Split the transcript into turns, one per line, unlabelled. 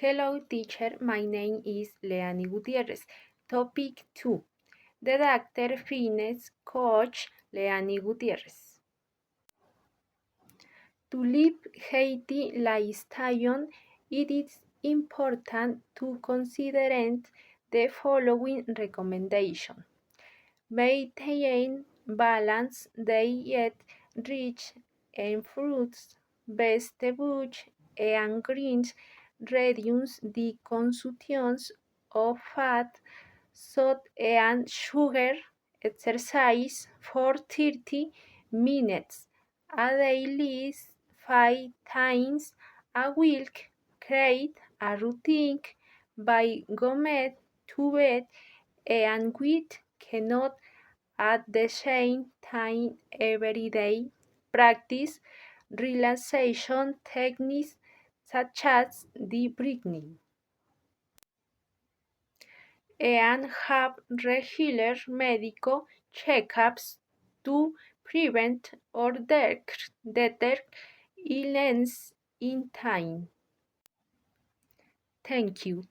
Hello teacher, my name is Leani Gutierrez. Topic 2. The Doctor Fitness Coach Leani Gutierrez. To live healthy lifestyle, it is important to consider the following recommendation. Maintain balanced diet rich in fruits, vegetables, and greens. Reduce the consumption of fat, salt, and sugar. Exercise for 30 minutes a day, 5 times a week. Create a routine by going to bed and quit cannot at the same time every day. Practice relaxation techniques such as deep breathing and have regular medical checkups to prevent or detect illness in time. Thank you.